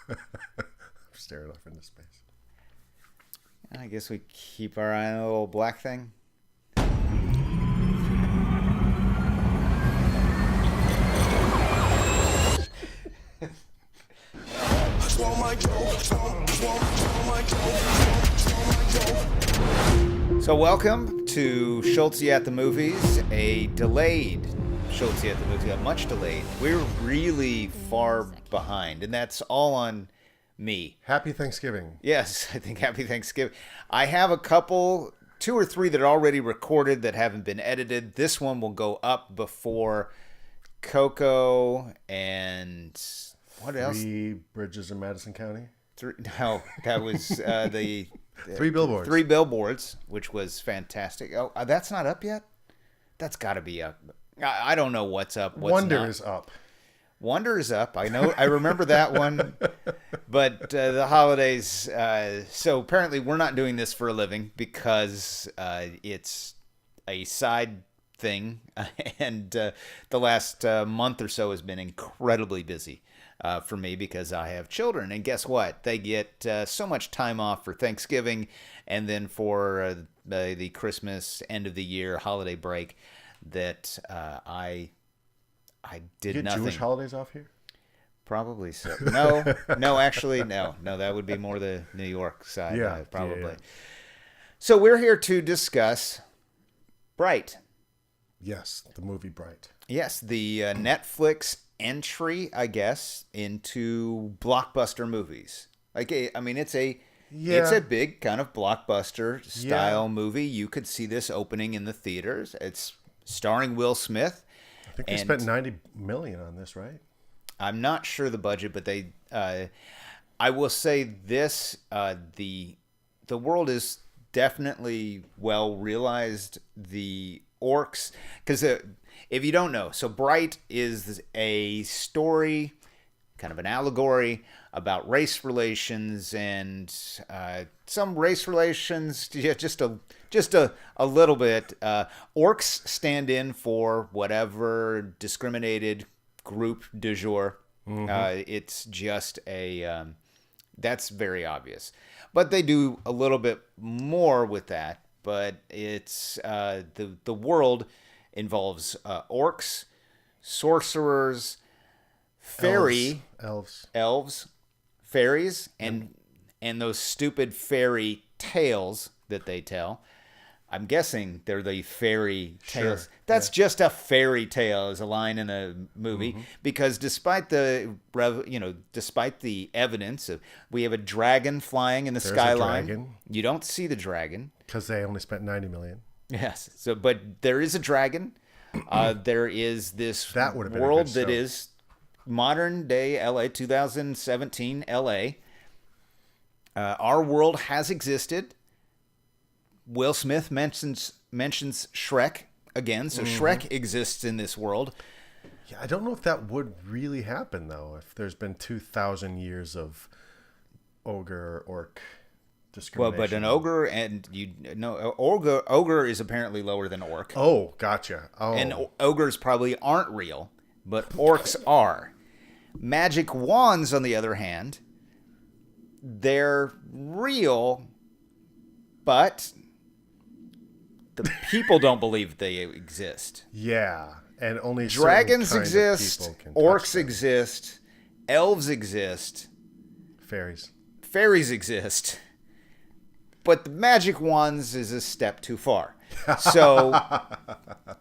I'm staring off into space. I guess we keep our eye on the little black thing. So welcome to Schulzey at the Movies, a delayed Schulzey at the Movies, a much delayed. We're really far behind, and that's all on me. Happy Thanksgiving. Yes, I think happy Thanksgiving. I have a couple, 2 or 3 that are already recorded that haven't been edited. This one will go up before Coco and what else? 3 bridges in Madison County. No, that was the 3 billboards. 3 billboards, which was fantastic. Oh, that's not up yet? That's got to be up. I don't know what's up. What's Wonder not. is up. Wonder is up. I know. I remember that one. But the holidays. So apparently we're not doing this for a living because it's a side thing. And the last month or so has been incredibly busy for me because I have children. And guess what? They get so much time off for Thanksgiving and then for the Christmas, end of the year, holiday break that I did You get nothing. Jewish holidays off here? Probably so. No, actually, no. That would be more the New York side, probably. Yeah. So we're here to discuss Bright. Yes, the movie Bright. Yes, the Netflix entry, I guess, into blockbuster movies. Like, I mean, it's a big kind of blockbuster style movie. You could see this opening in the theaters. It's starring Will Smith. I think they spent $90 million on this, right? I'm not sure the budget, but they. I will say this: the world is definitely well realized. The orcs, because if you don't know, so Bright is a story, kind of an allegory about race relations and some race relations. Yeah, just a little bit. Orcs stand in for whatever discriminated group du jour. It's just a that's very obvious, but they do a little bit more with that. But it's the world involves orcs, sorcerers, elves, fairies, and those stupid fairy tales that they tell. I'm guessing they're the fairy tales. Sure. That's just a fairy tale, is a line in a movie. Because despite the evidence of, we have a dragon flying in the skyline. Dragon. You don't see the dragon Because they only spent $90 million. Yes. So, but there is a dragon. There is this That would have been a world good that show. is modern day LA, 2017 LA. Our world has existed. Will Smith mentions Shrek again, so Shrek exists in this world. Yeah, I don't know if that would really happen, though, if there's been 2,000 years of ogre, orc discrimination. Well, but an ogre ogre is apparently lower than orc. Oh, gotcha. Oh. And ogres probably aren't real, but orcs are. Magic wands, on the other hand, they're real, but the people don't believe they exist. Yeah, and only Dragons certain kind of exist, people can touch orcs them. exist, elves exist, Fairies. exist, but the magic wands is a step too far. So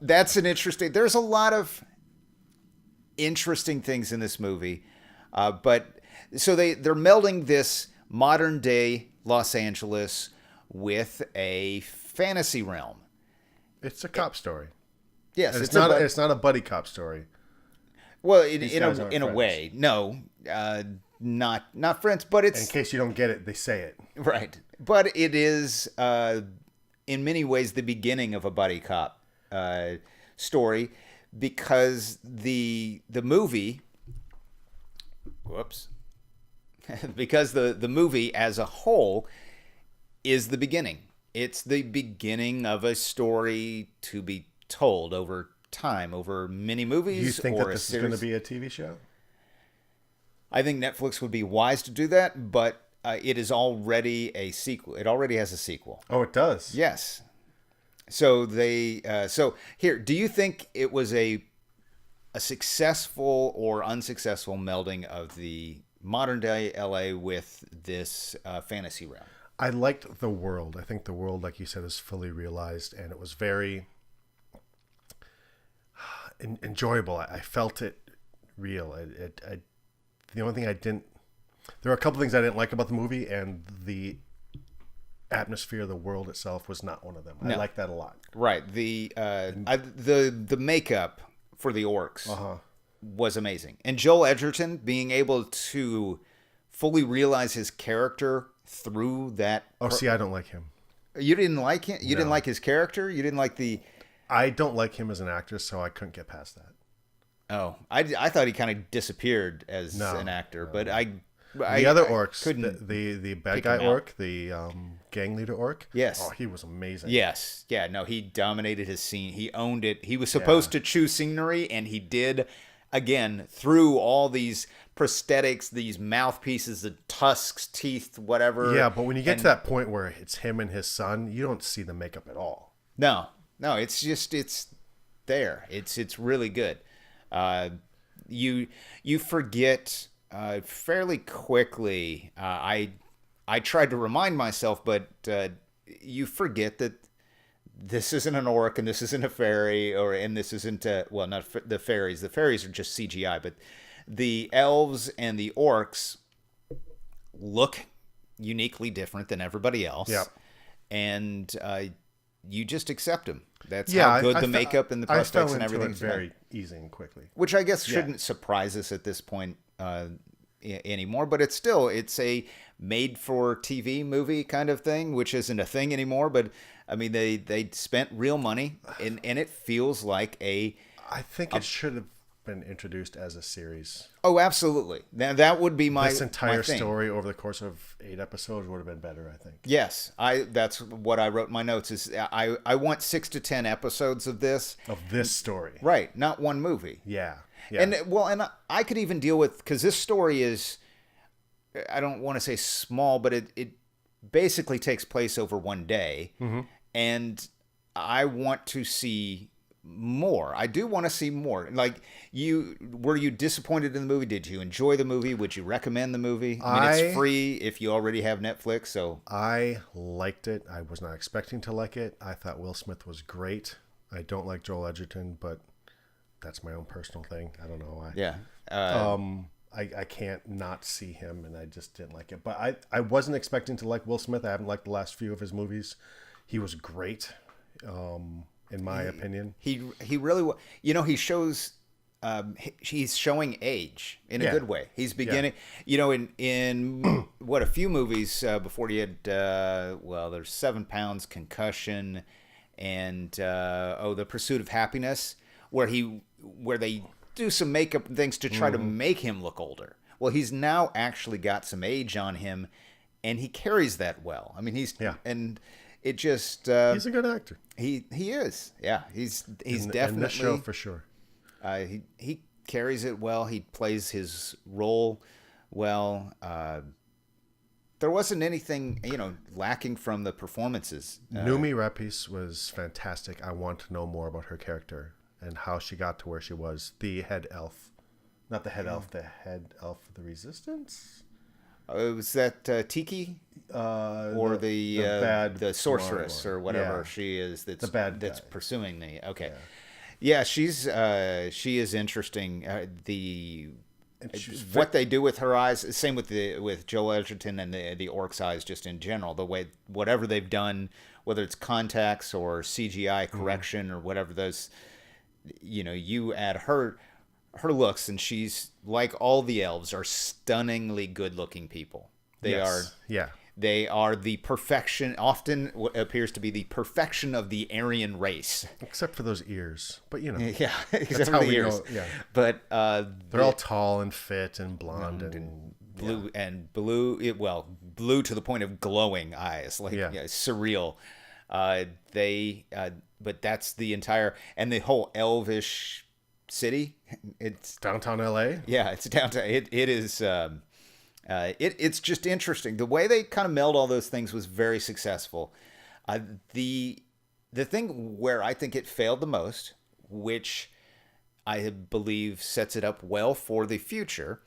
that's an interesting. There's a lot of interesting things in this movie, but so they're melding this modern day Los Angeles with a fantasy realm. It's a cop story. Yes, It's not a buddy cop story. Well, These guys aren't in a friends. way, no, not friends, but it's In case you don't get it, they say it. right. But it is in many ways the beginning of a buddy cop story, because the movie, because the movie as a whole is the beginning. It's the beginning of a story to be told over time, over many movies. You think or that a this is going to series. be a TV show? I think Netflix would be wise to do that, but it is already a sequel. It already has a sequel. Oh, it does. Yes. So so here, do you think it was a successful or unsuccessful melding of the modern day LA with this fantasy realm? I liked the world. I think the world, like you said, is fully realized, and it was very enjoyable. I felt it real. The only thing I didn't, there were a couple things I didn't like about the movie, and the atmosphere of the world itself was not one of them. No. I like that a lot. Right. The makeup for the orcs was amazing, and Joel Edgerton being able to fully realize his character through that. Oh, see, I don't like him. You didn't like him. You didn't like his character. You didn't like the. I don't like him as an actor, so I couldn't get past that. Oh, I thought he kind of disappeared as an actor, but the other orcs, couldn't the bad guy orc, the gang leader orc. Yes. Oh, he was amazing. Yes. Yeah. No, he dominated his scene. He owned it. He was supposed to chew scenery, and he did. Again, through all these prosthetics, these mouthpieces, the tusks, teeth, whatever. Yeah, but when you get to that point where it's him and his son, you don't see the makeup at all. No, it's there. It's really good. You forget fairly quickly. I tried to remind myself, but you forget that this isn't an orc and this isn't a fairy, and this isn't not the fairies. The fairies are just CGI, but the elves and the orcs look uniquely different than everybody else. Yeah. And you just accept them. That's how good the makeup and the prosthetics and everything is. Very easy and quickly. Which I guess shouldn't surprise us at this point anymore, but it's a made-for-TV movie kind of thing, which isn't a thing anymore. But I mean, they spent real money, and it feels like I think it should have been introduced as a series. Oh, absolutely. Now that would be my this entire my thing. Story over the course of 8 episodes would have been better, I think. Yes, that's what I wrote in my notes. Is I want 6 to 10 episodes of this story, right? Not one movie. Yeah. And I could even deal with, because this story is, I don't want to say small, but it basically takes place over one day, and I want to see more. I do want to see more. Like, were you disappointed in the movie? Did you enjoy the movie? Would you recommend the movie? I mean, it's free if you already have Netflix. So I liked it. I was not expecting to like it. I thought Will Smith was great. I don't like Joel Edgerton, but that's my own personal thing. I don't know why. Yeah. I can't not see him, and I just didn't like it. But I wasn't expecting to like Will Smith. I haven't liked the last few of his movies. He was great, in my opinion. He really, he shows, he's showing age in a good way. He's beginning, in what, a few movies before he had, there's 7 Pounds, Concussion, and The Pursuit of Happiness, where they do some makeup and things to try to make him look older. Well, he's now actually got some age on him, and he carries that well. I mean, and it just he's a good actor. He is. Yeah, he's definitely in this show for sure. He carries it well. He plays his role well. There wasn't anything lacking from the performances. Noomi Rapace was fantastic. I want to know more about her character and how she got to where she was. The head elf. Not the head elf, the head elf of the Resistance? Was that Tiki? Or the sorceress or whatever she is that's pursuing me. Okay. Yeah, she is interesting. What they do with her eyes, same with Joel Edgerton and the orc's eyes just in general, the way whatever they've done, whether it's contacts or CGI correction or whatever those, you add her looks, and she's like all the elves are stunningly good-looking people. They are the perfection, often what appears to be the perfection of the Aryan race. Except for those ears. But, Yeah, except for the ears. Yeah. But they're all tall and fit and blonde and blue and blue. Blue to the point of glowing eyes, surreal. But that's the entire, and the whole elvish city. It's Downtown LA. yeah, it's downtown. It is. It's just interesting. The way they kind of meld all those things was very successful. The thing where I think it failed the most, which I believe sets it up well for the future,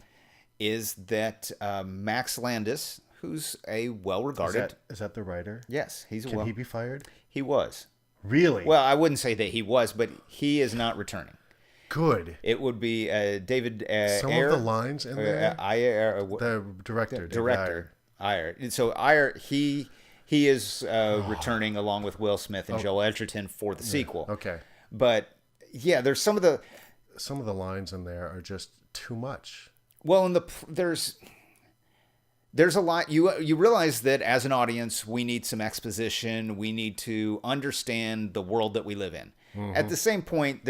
is that Max Landis, who's a well-regarded... Is that the writer? Yes, Can he be fired? He was. Really? Well, I wouldn't say that he was, but he is not returning. Good. It would be David Some Ayer, of the lines in there. The director. Director Ayer. And so Ayer, he is returning along with Will Smith and Joel Edgerton for the sequel. Okay. But yeah, there's some of the lines in there are just too much. Well, there's a lot. You realize that as an audience, we need some exposition. We need to understand the world that we live in. Mm-hmm. At the same point,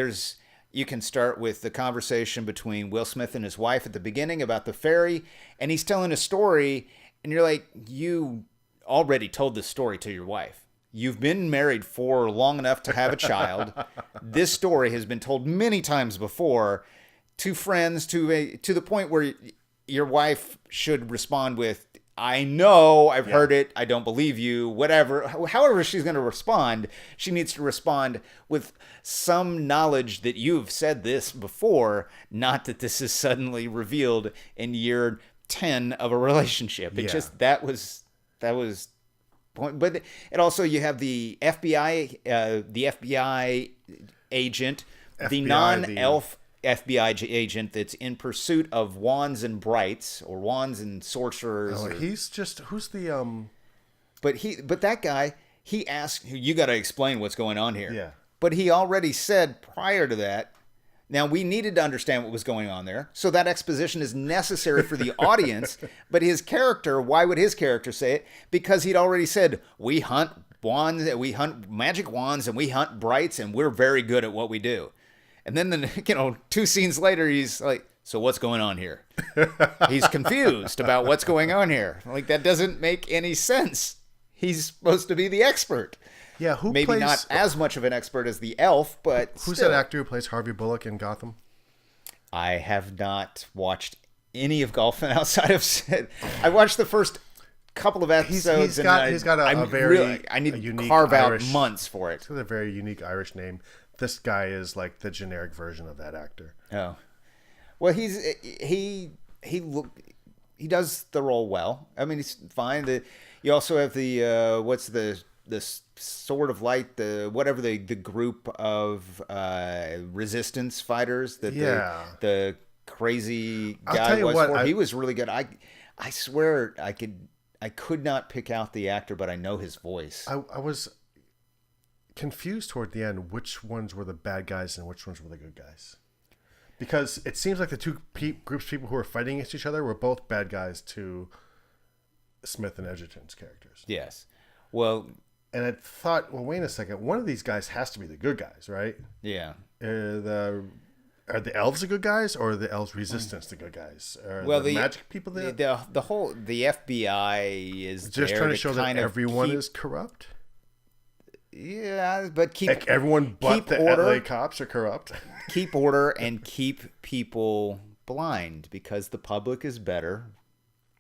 you can start with the conversation between Will Smith and his wife at the beginning about the ferry, and he's telling a story, and you're like, you already told this story to your wife. You've been married for long enough to have a child. This story has been told many times before to friends to the point where your wife should respond with, I know, I've heard it, I don't believe you, whatever. However she's going to respond, she needs to respond with some knowledge that you've said this before, not that this is suddenly revealed in year 10 of a relationship. It just, that was point. But it also, you have the FBI agent, the non-elf FBI agent that's in pursuit of wands and brights, or wands and sorcerers. Oh, he's just, who's the But that guy, he asked, you got to explain what's going on here. Yeah. But he already said prior to that. Now, we needed to understand what was going on there, so that exposition is necessary for the audience. But his character, why would his character say it? Because he'd already said, we hunt wands, we hunt magic wands, and we hunt brights, and we're very good at what we do. And then, 2 scenes later, he's like, so what's going on here? He's confused about what's going on here. Like, that doesn't make any sense. He's supposed to be the expert. Yeah, maybe not as much of an expert as the elf, but who's still. that actor who plays Harvey Bullock in Gotham? I have not watched any of Gotham outside of... I watched the first couple of episodes. He's got a very I need unique to carve Irish, out months for it. It's got a very unique Irish name. This guy is like the generic version of that actor. Oh, well, he does the role well. I mean, he's fine. You also have the what's the Sword of Light, the group of resistance fighters that the crazy guy was for. He was really good. I swear I could not pick out the actor, but I know his voice. I was confused toward the end which ones were the bad guys and which ones were the good guys, because it seems like the two groups of people who were fighting against each other were both bad guys to Smith and Edgerton's characters. Yes. Well, and I thought, well, wait a second, one of these guys has to be the good guys, right? Yeah. Are the elves the good guys, or are the elves resistance the good guys? Are the magic people there? The FBI is just trying to show that everyone is corrupt. Yeah, but like everyone but the LA cops are corrupt. Keep order and keep people blind, because the public is better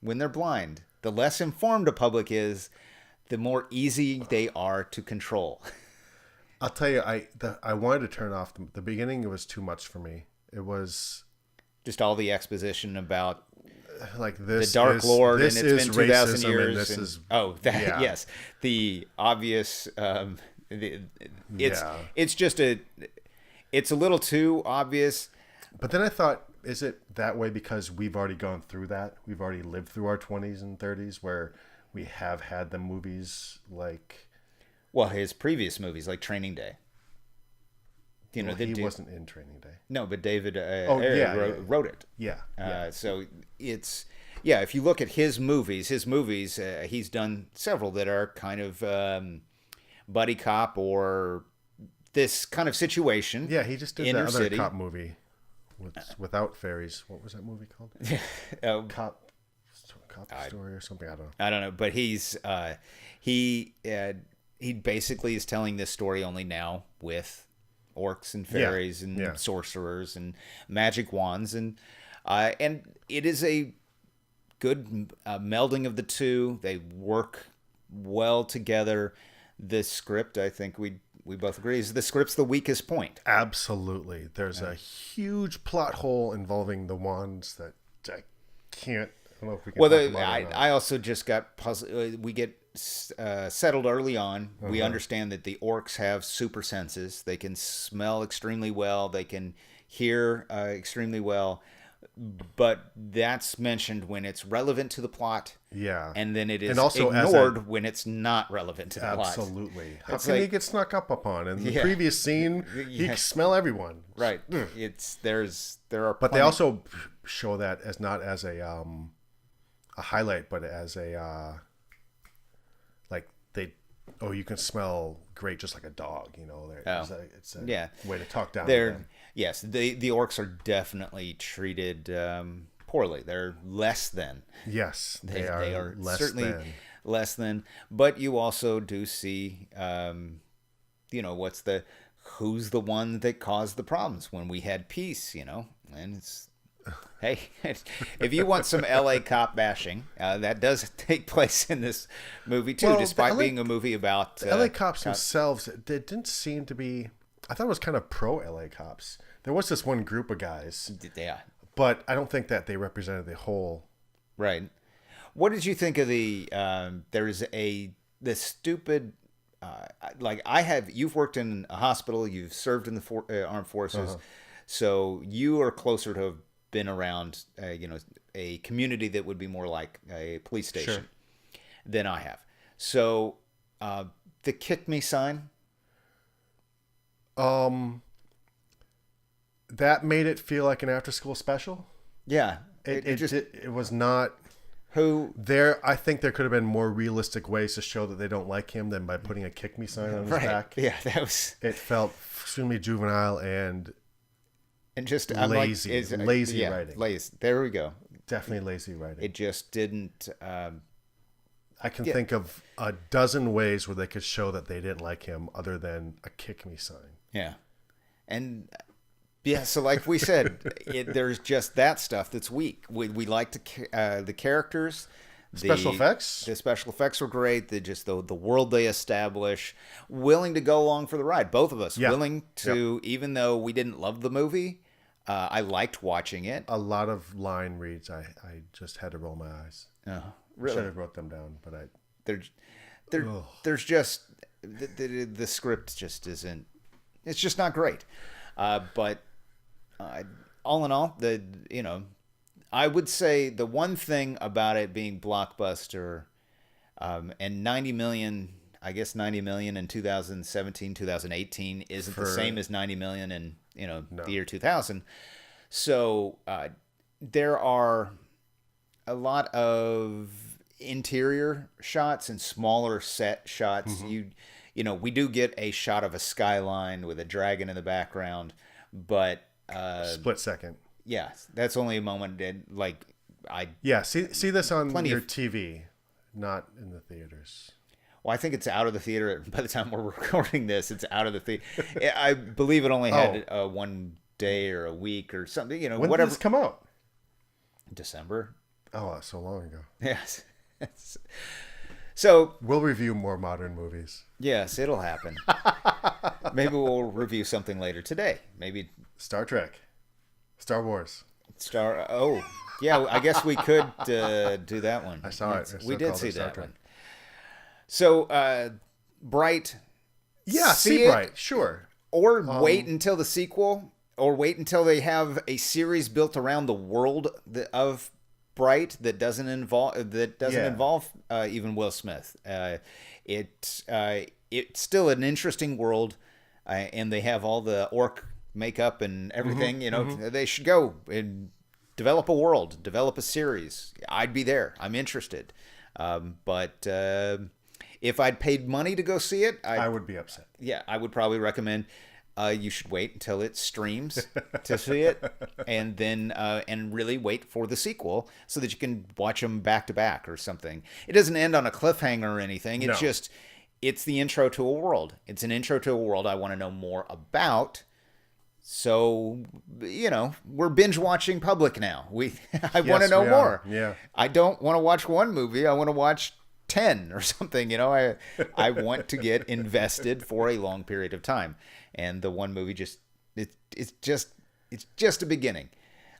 when they're blind. The less informed a public is, the more easy they are to control. I'll tell you, I wanted to turn off the beginning. It was too much for me. It was just all the exposition about like this the Dark Lord, and it's been 2,000 years. Yes, the obvious. It's just it's a little too obvious. But then I thought, is it that way because we've already gone through that? We've already lived through our 20s and 30s where we have had the movies like... Well, his previous movies, like Training Day. He wasn't in Training Day. No, but David wrote it. Yeah. So it's... Yeah, if you look at his movies, he's done several that are kind of buddy cop or this kind of situation. Yeah, he just did that other cop movie without fairies. What was that movie called? Cop Story or something. I don't know. But he's he basically is telling this story only now with orcs and fairies and sorcerers and magic wands, and it is a good melding of the two. They work well together. The script, I think we both agree, is the script's the weakest point. Absolutely. There's a huge plot hole involving the wands that I can't. I don't know if we can. Well, I also just got puzzled. We get settled early on. We understand that the orcs have super senses. They can smell extremely well. They can hear extremely well. But that's mentioned when it's relevant to the plot. Yeah. And then it is also ignored when it's not relevant to the plot. Absolutely. How can he get snuck up upon? In the previous scene, he can smell everyone. Right. There are But they also show that as not as a highlight, but as a you can smell great just like a dog, you know. It's a way to talk down to them. Yes, the orcs are definitely treated poorly. They're less than. Yes, they are less certainly than. Less than. But you also do see, who's the one that caused the problems when we had peace, you know? And it's, hey, if you want some LA cop bashing, that does take place in this movie too, despite being a movie about the LA cops themselves. They didn't seem to be. I thought it was kind of pro LA cops. There was this one group of guys. Yeah. But I don't think that they represented the whole. Right. What did you think of the? There's the stupid. You've worked in a hospital. You've served in the armed forces, so you are closer to have been around, a community that would be more like a police station than I have. So, the "kick me" sign. That made it feel like an after-school special. Yeah, it was not. I think there could have been more realistic ways to show that they don't like him than by putting a "kick me" sign on his back. Yeah, that was. It felt extremely juvenile and just lazy writing. Lazy. There we go. Definitely lazy writing. It just didn't. I can think of a dozen ways where they could show that they didn't like him, other than a "kick me" sign. Yeah, and. Yeah, so like we said, there's just that stuff that's weak. We like the characters, special effects. The special effects were great. The world they establish, willing to go along for the ride. Both of us willing to, even though we didn't love the movie, I liked watching it. A lot of line reads, I just had to roll my eyes. Really? I should have wrote them down, but there's just the script just isn't. It's just not great, but. All in all, I would say the one thing about it being blockbuster, and 90 million in 2017, 2018 isn't the same as 90 million in the year 2000. So there are a lot of interior shots and smaller set shots. We do get a shot of a skyline with a dragon in the background, but split second. Yeah, that's only a moment. See this on your TV, not in the theaters. Well, I think it's out of the theater by the time we're recording this. It's out of the theater. I believe it only had 1 day or a week or something. When whatever. Did this come out? December. Oh, so long ago. Yes. So we'll review more modern movies. Yes, it'll happen. Maybe we'll review something later today. Maybe Star Trek, Star Wars. Oh, yeah. I guess we could do that one. I saw it. We did see that one. So, Bright. Yeah, see Bright. Sure. Or wait until the sequel, or wait until they have a series built around the world of Bright that doesn't involve even Will Smith. It's still an interesting world, and they have all the orc makeup and everything. They should go and develop a world, develop a series. I'd be there. I'm interested. But if I'd paid money to go see it, I would be upset. Yeah, I would probably recommend. You should wait until it streams to see it, and then and really wait for the sequel so that you can watch them back to back or something. It doesn't end on a cliffhanger or anything. It's just it's the intro to a world. It's an intro to a world I want to know more about. So, we're binge watching Public now. I want to know more. Yeah. I don't want to watch one movie. I want to watch 10 or something. I want to get invested for a long period of time. And the one movie it's just a beginning.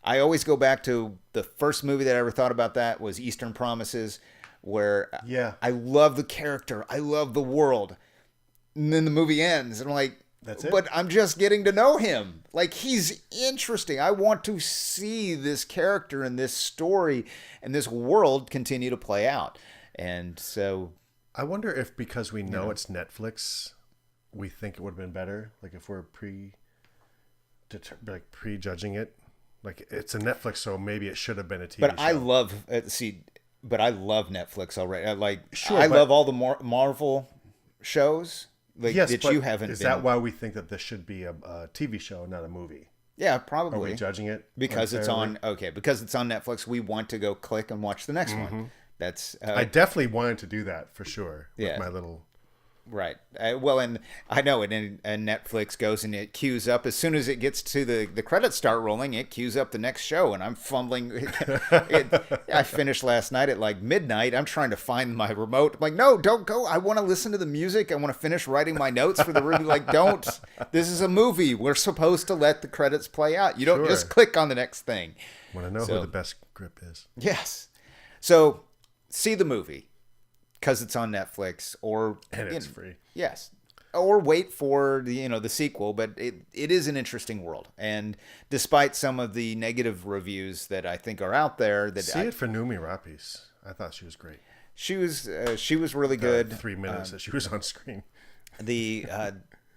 I always go back to the first movie that I ever thought about that was Eastern Promises, where I love the character. I love the world. And then the movie ends and I'm like, that's it. But I'm just getting to know him. Like, he's interesting. I want to see this character and this story and this world continue to play out. And so I wonder if because we know it's Netflix, we think it would have been better. Like if we're prejudging it, like it's a Netflix, so maybe it should have been a TV but show. I love Netflix already. I love all the Marvel shows. Yes, that but you haven't. Is that why we think that this should be a TV show, not a movie? Yeah, probably. Are we judging it because unfairly? because it's on Netflix? We want to go click and watch the next one. That's I definitely wanted to do that for sure. Yeah. With my little. Right. Well, and I know it. And Netflix goes and it queues up as soon as it gets to the credits start rolling. It queues up the next show, and I'm fumbling. I finished last night at like midnight. I'm trying to find my remote. I'm like, no, don't go. I want to listen to the music. I want to finish writing my notes for the review. Like, don't. This is a movie. We're supposed to let the credits play out. You don't just click on the next thing. Want to know who the best grip is? Yes. So see the movie. Because it's on Netflix, and it's free. Yes, or wait for the sequel. But it is an interesting world, and despite some of the negative reviews that I think are out there, it for Noomi Rapace. I thought she was great. She was really good. 3 minutes that she was on screen.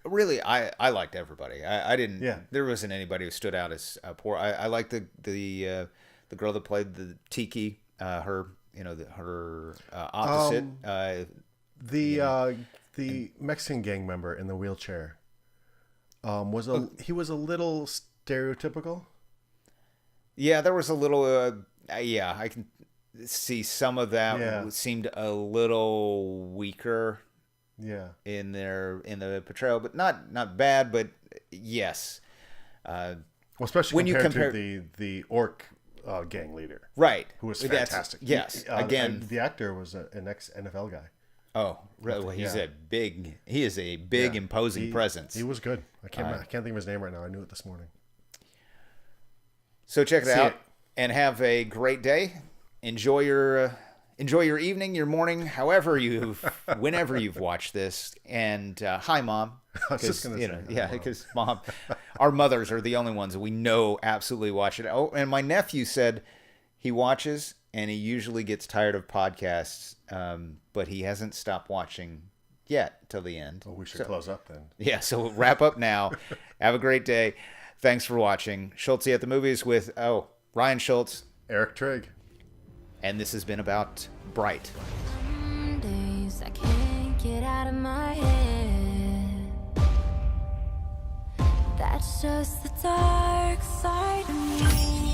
Really, I liked everybody. I didn't. Yeah. There wasn't anybody who stood out as poor. I liked the girl that played the Tiki. Her opposite. The Mexican gang member in the wheelchair. He was a little stereotypical. Yeah, there was a little. I can see some of that. Yeah. Seemed a little weaker. Yeah. In the portrayal, but not bad. But yes. Well, especially when compared to the orc. Gang leader, right? Who was fantastic. Yes, again, the actor was an ex-NFL guy. Oh, really? Well, he is a big, imposing presence. He was good. I can't think of his name right now. I knew it this morning. So check it out and have a great day. Enjoy your evening, your morning, whenever you've watched this. And hi, Mom. I was just gonna say, because Mom, our mothers are the only ones that we know absolutely watch it. Oh, and my nephew said he watches and he usually gets tired of podcasts, but he hasn't stopped watching yet till the end. Well, we should close up then. Yeah, so we'll wrap up now. Have a great day. Thanks for watching. Schulzey at the Movies with Ryan Schultz, Eric Trigg. And this has been about Bright. Some days I can't get out of my head. That's just the dark side of me.